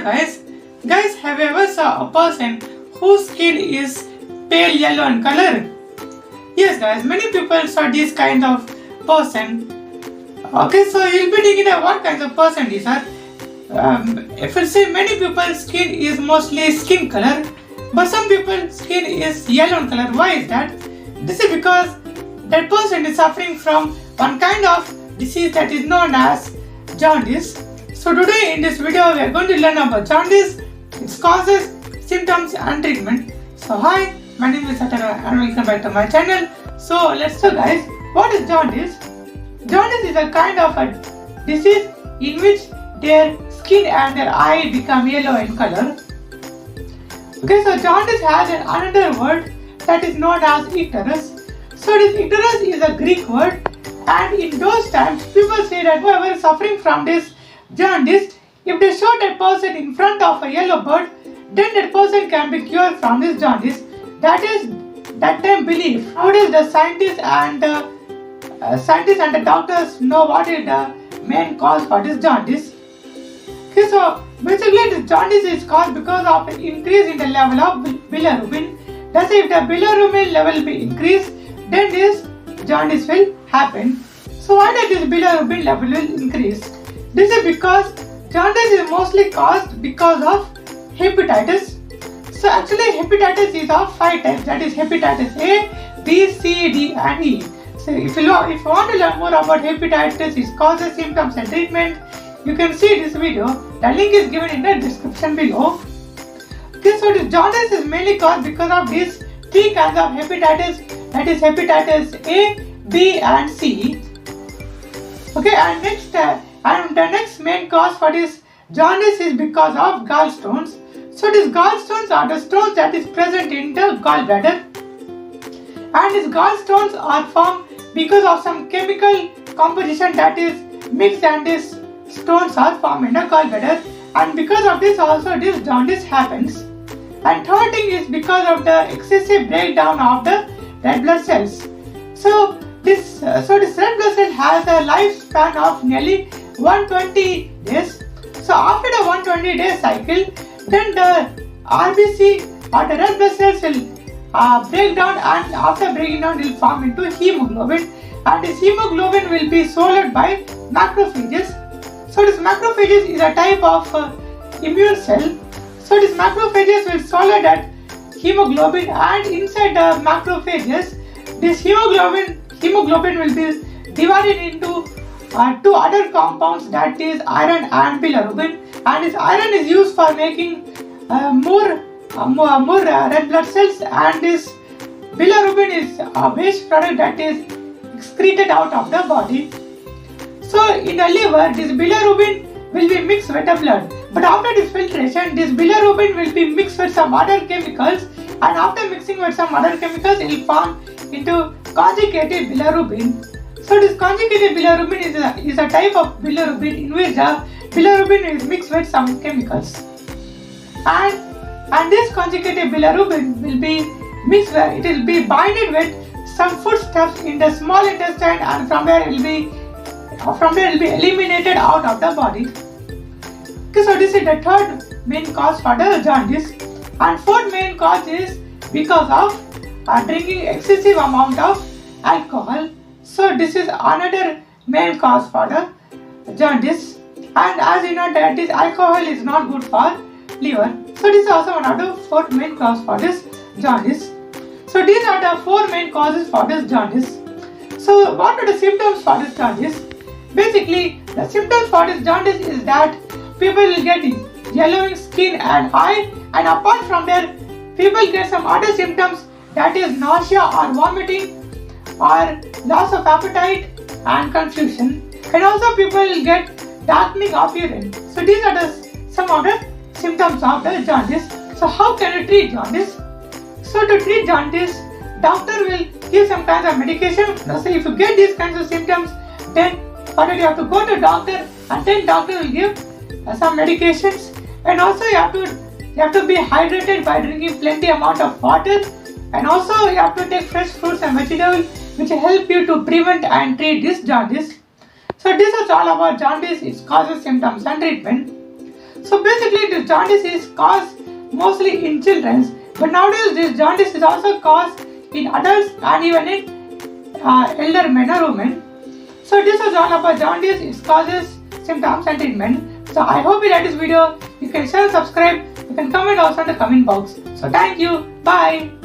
Guys, have you ever saw a person whose skin is pale yellow in color? Yes guys, many people saw this kind of person. Okay, so you'll be thinking that what kind of person these are. If you say many people's skin is mostly skin color, but some people's skin is yellow in color. Why is that? This is because that person is suffering from one kind of disease that is known as jaundice. So today in this video we are going to learn about jaundice, its causes, symptoms and treatment. So hi, my name is Satara and welcome back to my channel. So let's go guys, what is jaundice? Jaundice is a kind of a disease in which their skin and their eye become yellow in color. Okay, so jaundice has another word that is known as icterus. So this icterus is a Greek word, and in those times people say that whoever is suffering from this jaundice, if they show that person in front of a yellow bird, then that person can be cured from this jaundice. That is that time belief. Nowadays the scientists and the doctors know what is the main cause for this jaundice. Okay, so basically this jaundice is caused because of an increase in the level of bilirubin. That's if the bilirubin level be increased, then this jaundice will happen. So why does this bilirubin level will increase? This is because jaundice is mostly caused because of hepatitis. So actually hepatitis is of 5 types, that is hepatitis A, B, C, D and E. So if you want to learn more about hepatitis, its causes, symptoms and treatment, you can see this video. The link is given in the description below. Okay, so this jaundice is mainly caused because of these 3 kinds of hepatitis, that is hepatitis A, B and C. Okay, and the next main cause for this jaundice is because of gallstones. So these gallstones are the stones that is present in the gallbladder, and these gallstones are formed because of some chemical composition that is mixed, and these stones are formed in the gallbladder, and because of this also this jaundice happens. And third thing is because of the excessive breakdown of the red blood cells. So this red blood cell has a lifespan of nearly 120 days. So after the 120 day cycle, then the RBC or the red blood cells will break down, and after breaking down it will form into hemoglobin, and this hemoglobin will be swallowed by macrophages. So this macrophages is a type of immune cell. So this macrophages will swallow that hemoglobin, and inside the macrophages this hemoglobin will be divided into 2 other compounds, that is iron and bilirubin, and this iron is used for making more red blood cells, and this bilirubin is a waste product that is excreted out of the body. So in the liver this bilirubin will be mixed with the blood, but after this filtration this bilirubin will be mixed with some other chemicals, and after mixing with some other chemicals it will form into conjugated bilirubin. So this conjugated bilirubin is a type of bilirubin in which the bilirubin is mixed with some chemicals, and this conjugated bilirubin will be mixed where it will be binded with some foodstuffs in the small intestine, and from there it will be eliminated out of the body. Okay, so this is the third main cause for the jaundice, and fourth main cause is because of drinking excessive amount of alcohol. So this is another main cause for the jaundice, and as you know that this alcohol is not good for liver. So this is also one of the 4 main causes for this jaundice. So these are the 4 main causes for this jaundice. So what are the symptoms for this jaundice? Basically the symptoms for this jaundice is that people will get yellowing skin and eye, and apart from that people get some other symptoms, that is nausea or vomiting or loss of appetite and confusion, and also people will get darkening of urine. So these are some of the symptoms of the jaundice. So how can you treat jaundice? So to treat jaundice, doctor will give some kinds of medication. So if you get these kinds of symptoms, then you have to go to doctor, and then doctor will give some medications, and also you have to be hydrated by drinking plenty amount of water, and also you have to take fresh fruits and vegetables which help you to prevent and treat this jaundice. So this is all about jaundice, its causes, symptoms and treatment. So basically this jaundice is caused mostly in children, but nowadays this jaundice is also caused in adults and even in elder men or women. So this was all about jaundice, its causes, symptoms and treatment. So I hope you like this video. You can share and subscribe. You can comment also in the comment box. So thank you. Bye.